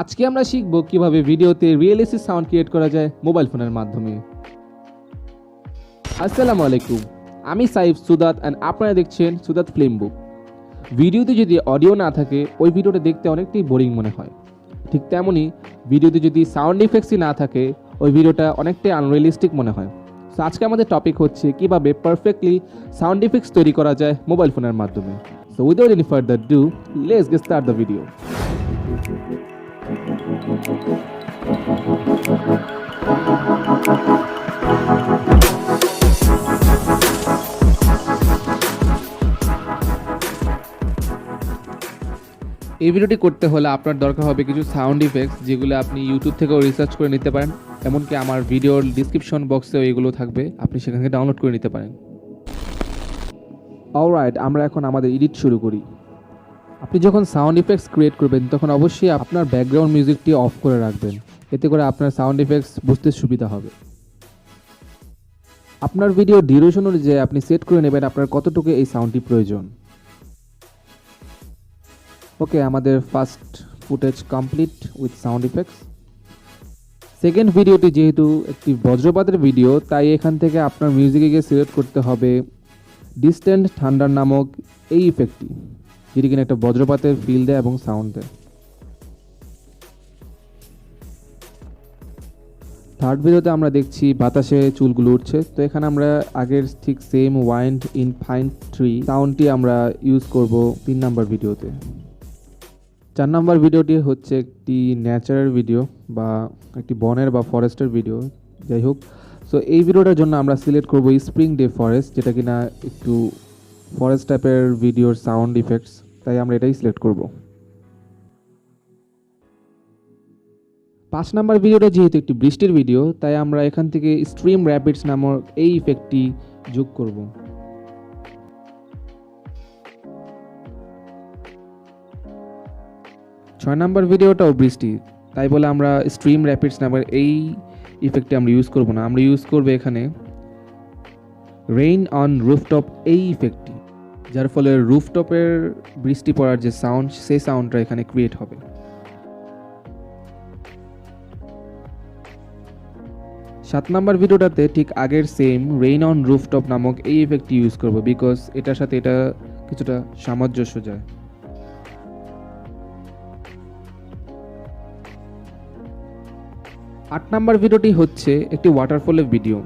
আজকে আমরা শিখব কিভাবে ভিডিওতে রিয়েলিস্টিক সাউন্ড ক্রিয়েট করা যায় মোবাইল ফোনের মাধ্যমে। আসসালামু আলাইকুম, আমি সাইফ সুদাত অ্যান্ড আপনারা দেখছেন সুদাত ফিল্ম বুক। ভিডিওতে যদি অডিও না থাকে ওই ভিডিওটা দেখতে অনেকটাই বোরিং মনে হয়। ঠিক তেমনই ভিডিওতে যদি সাউন্ড ইফেক্টসই না থাকে ওই ভিডিওটা অনেকটাই আনরিয়েলিস্টিক মনে হয়। সো আজকে আমাদের টপিক হচ্ছে কিভাবে পারফেক্টলি সাউন্ড ইফেক্টস তৈরি করা যায় মোবাইল ফোনের মাধ্যমে। So without any further do, let's get start the video. এই ভিডিওটি করতে হলে আপনার দরকার হবে কিছু সাউন্ড ইফেক্টস, যেগুলো আপনি ইউটিউব থেকেও রিসার্চ করে নিতে পারেন। এমনকি আমার ভিডিওর ডিসক্রিপশন বক্সেও এগুলো থাকবে, আপনি সেখান থেকে ডাউনলোড করে নিতে পারেন। অলরাইট, আমরা এখন আমাদের এডিট শুরু করি। আপনি যখন সাউন্ড ইফেক্টস ক্রিয়েট করবেন তখন অবশ্যই আপনার ব্যাকগ্রাউন্ড মিউজিকটি অফ করে রাখবেন, এতে করে আপনার সাউন্ড ইফেক্টস বুঝতে সুবিধা হবে। আপনার ভিডিও ডিউরেশন অনুযায়ী আপনি সেট করে নেবেন আপনার কতটুকু এই সাউন্ডটি প্রয়োজন। ওকে, আমাদের first footage complete with sound effects. Second ভিডিওটি যেহেতু একটি বজ্রপাতের ভিডিও, তাই এখান থেকে আপনার মিউজিকে গিয়ে সিলেক্ট করতে হবে ডিস্ট্যান্ট থান্ডার নামক এই ইফেক্টটি, যেটি কিনা একটা বজ্রপাতের ফিল দেয় এবং সাউন্ড দেয়। থার্ড ভিডিওতে আমরা দেখছি বাতাসে চুলগুলো উঠছে, তো এখানে আমরা আগের ঠিক same wind in fine tree সাউন্ডটি আমরা ইউজ করব 3 নাম্বার ভিডিওতে। 4 নাম্বার ভিডিওটি হচ্ছে একটি ন্যাচারাল ভিডিও বা একটি বনের বা ফরেস্টের ভিডিও, যাই হোক। সো এই ভিডিওটার জন্য আমরা সিলেক্ট করব স্প্রিং ডে ফরেস্ট, যেটা কিনা একটু ফরেস্ট টাইপের ভিডিওর সাউন্ড ইফেক্টস, তাই আমরা এটাই সিলেক্ট করব। 5 নাম্বার ভিডিওটা যেহেতু একটি বৃষ্টির ভিডিও, তাই আমরা এখান থেকে স্ট্রিম র্যাপিডস নামক এই ইফেক্টটি যোগ করব। 6 নাম্বার ভিডিওটাও বৃষ্টি, তাই বলে আমরা স্ট্রিম র্যাপিডস নামের এই ইফেক্টটি আমরা ইউজ করব না, আমরা ইউজ করব এখানে রেইন অন রুফটপ এই ইফেক্টটি, যার ফলে রুফটপের বৃষ্টি পড়ার যে সাউন্ড, সেই সাউন্ডটা এখানে ক্রিয়েট হবে। 7 নাম্বার ভিডিওটাতে ঠিক আগের সেম রেইন অন রুফটপ নামক এই ইফেক্টটি ইউজ করব, বিকজ এটার সাথে এটা কিছুটা সামঞ্জস্য যায়। 8 নাম্বার ভিডিওটি হচ্ছে একটি ওয়াটারফলের ভিডিও,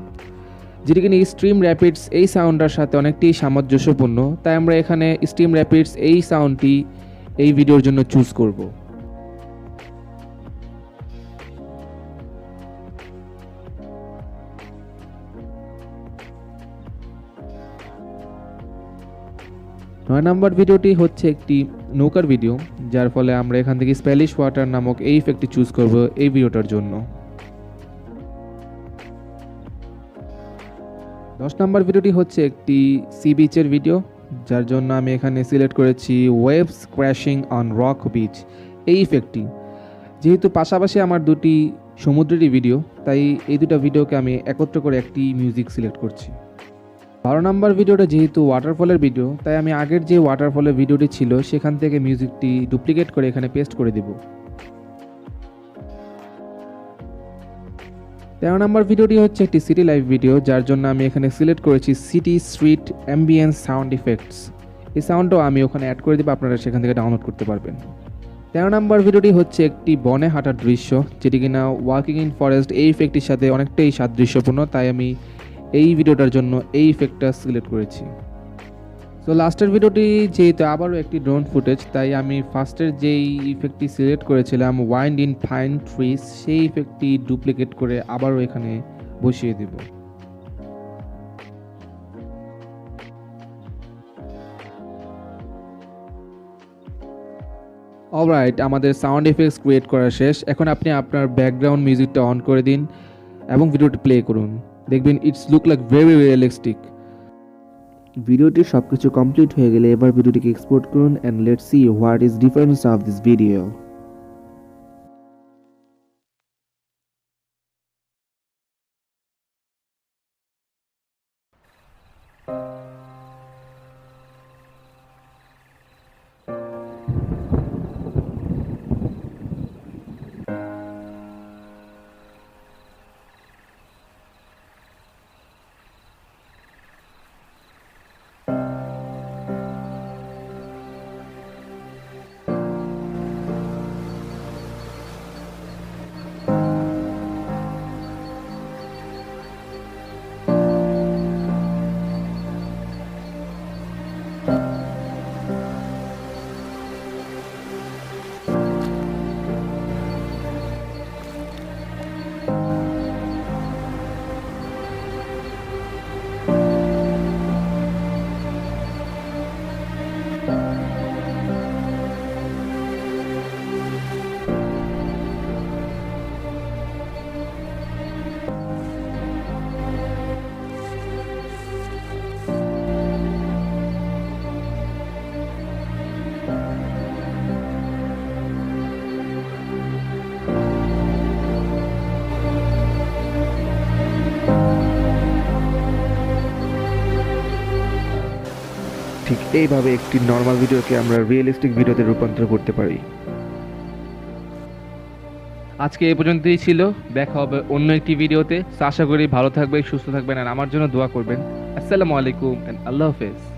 যেটি কিনা স্ট্রিম র্যাপিডস এই সাউন্ডটার সাথে অনেকটাই সামঞ্জস্যপূর্ণ, তাই আমরা এখানে স্ট্রিম র্যাপিডস এই সাউন্ডটি এই ভিডিওর জন্য চুজ করব। নয় নাম্বার ভিডিওটি হচ্ছে একটি নৌকার ভিডিও, যার ফলে আমরা এখান থেকে স্প্যালিশ ওয়াটার নামক এই ইফেক্টটি চুজ করব এই ভিডিওটার জন্য। 10 নাম্বার ভিডিওটি হচ্ছে একটি সি বিচের ভিডিও, যার জন্য আমি এখানে সিলেক্ট করেছি waves crashing on rock beach এই ইফেক্টটি। যেহেতু পাশাপাশি আমার দুটি সমুদ্রেরই ভিডিও, তাই এই দুটো ভিডিওকে আমি একত্র করে একটি মিউজিক সিলেক্ট করছি। 12 নাম্বার ভিডিওটা যেহেতু ওয়াটারফলের ভিডিও, তাই আমি আগের যে ওয়াটারফলের ভিডিওটি ছিল সেখান থেকে মিউজিকটি ডুপ্লিকেট করে এখানে পেস্ট করে দেব। 13 নাম্বার ভিডিওটি হচ্ছে একটি সিটি লাইভ ভিডিও, যার জন্য আমি এখানে সিলেক্ট করেছি city street ambience sound effects. এই সাউন্ডটাও আমি ওখানে অ্যাড করে দেবো, আপনারা সেখান থেকে ডাউনলোড করতে পারবেন। 13 নাম্বার ভিডিওটি হচ্ছে একটি বনে হাঁটার দৃশ্য, যেটি কিনা ওয়াকিং ইন ফরেস্ট এই ইফেক্টটির সাথে অনেকটাই সাদৃশ্যপূর্ণ, তাই আমি এই ভিডিওটার জন্য এই ইফেক্টটা সিলেক্ট করেছি। সো লাস্টের ভিডিওটি যেহেতু আবারও একটি ড্রোন ফুটেজ, তাই আমি ফার্স্টের যেই ইফেক্টটি সিলেক্ট করেছিলাম ওয়াইন্ড ইন ফাইন ট্রিজ, সেই ইফেক্টটি ডুপ্লিকেট করে আবারও এখানে বসিয়ে দেব। অলরাইট, আমাদের সাউন্ড ইফেক্টস ক্রিয়েট করা শেষ। এখন আপনি আপনার ব্যাকগ্রাউন্ড মিউজিকটা অন করে দিন এবং ভিডিওটি প্লে করুন, দেখবেন it's look like very realistic. ভিডিওটির সবকিছু কমপ্লিট হয়ে গেলে এবার ভিডিওটিকে এক্সপোর্ট করুন and let's see what is difference of this video. এইভাবে একটি নর্মাল ভিডিওকে আমরা রিয়েলিস্টিক ভিডিওতে রূপান্তর করতে পারি। আজকে এই পর্যন্তই ছিল, দেখা হবে অন্য একটি ভিডিওতে। আশা করি ভালো থাকবেন, সুস্থ থাকবেন আর আমার জন্য দোয়া করবেন। আসসালামু আলাইকুম এন্ড আল্লাহ হাফেজ।